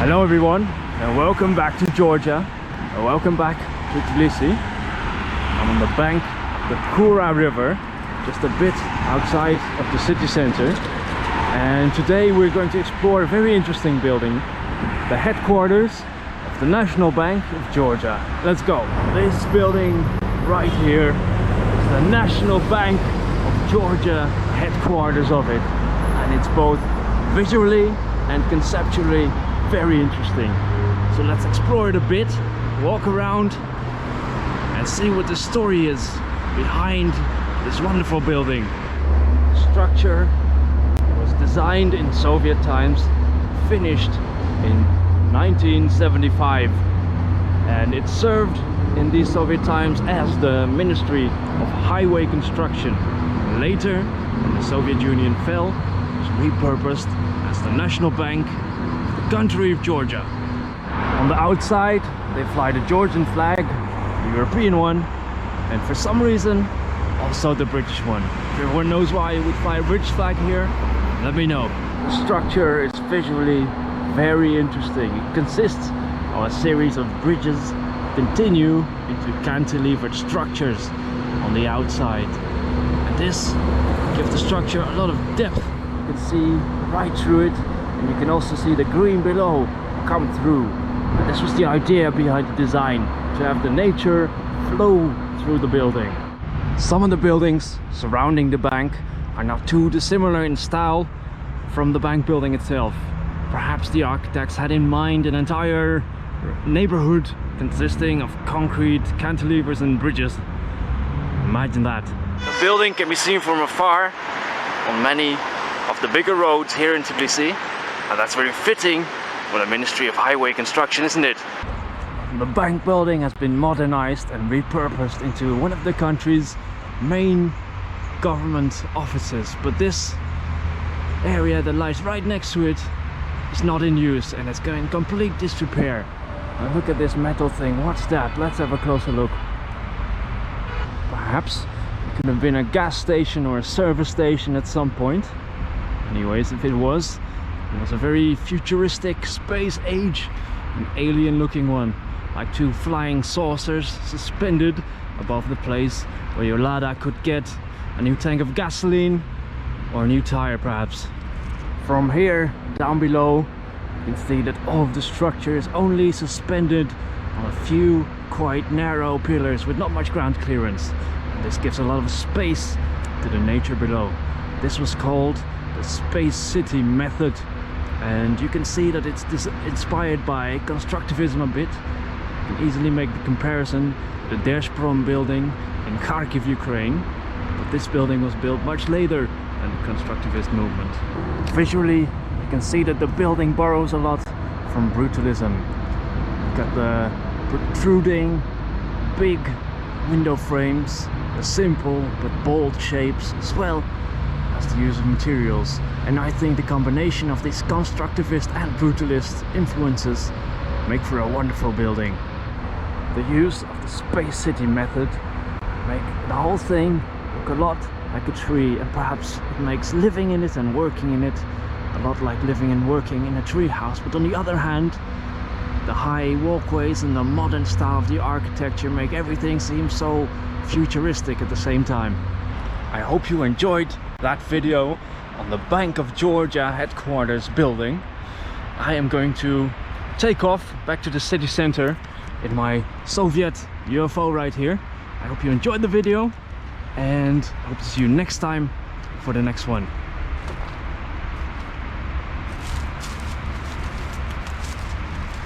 Hello everyone, and welcome back to Georgia, and welcome back to Tbilisi. I'm on the bank of the Kura River, just a bit outside of the city center, and today we're going to explore a very interesting building, the headquarters of the National Bank of Georgia. Let's go! This building right here is the National Bank of Georgia, headquarters of it, and it's both visually and conceptually very interesting. So let's explore it a bit, walk around and see what the story is behind this wonderful building. The structure was designed in Soviet times, finished in 1975, and it served in these Soviet times as the Ministry of Highway Construction. Later, when the Soviet Union fell, it was repurposed as the National Bank of the country of Georgia. On the outside, they fly the Georgian flag, the European one, and for some reason, also the British one. If everyone knows why you would fly a British flag here, let me know. The structure is visually very interesting. It consists of a series of bridges that continue into cantilevered structures on the outside. And this gives the structure a lot of depth. You can see right through it, and you can also see the green below come through. And this was the idea behind the design, to have the nature flow through the building. Some of the buildings surrounding the bank are not too dissimilar in style from the bank building itself. Perhaps the architects had in mind an entire neighborhood consisting of concrete cantilevers and bridges. Imagine that. The building can be seen from afar on many of the bigger roads here in Tbilisi, and that's very fitting for the Ministry of Highway Construction, isn't it? The bank building has been modernized and repurposed into one of the country's main government offices, but this area that lies right next to it is not in use and it's going in complete disrepair. Now look at this metal thing, what's that? Let's have a closer look. Perhaps it could have been a gas station or a service station at some point. Anyways, if it was a very futuristic space age, an alien looking one, like two flying saucers suspended above the place where your Lada could get a new tank of gasoline or a new tire perhaps. From here down below you can see that all of the structure is only suspended on a few quite narrow pillars with not much ground clearance, and this gives a lot of space to the nature below. This was called the Space City method, and you can see that it's inspired by Constructivism a bit. You can easily make the comparison to the Deshprom building in Kharkiv, Ukraine, but this building was built much later than the Constructivist movement. Visually, you can see that the building borrows a lot from Brutalism. You've got the protruding, big window frames, the simple but bold shapes, as well as the use of materials. And I think the combination of these constructivist and brutalist influences make for a wonderful building. The use of the Space City method make the whole thing look a lot like a tree, and perhaps it makes living in it and working in it a lot like living and working in a tree house. But on the other hand, the high walkways and the modern style of the architecture make everything seem so futuristic at the same time. I hope you enjoyed that video on the Bank of Georgia headquarters building. I am going to take off back to the city center in my Soviet UFO right here. I hope you enjoyed the video, and I hope to see you next time for the next one.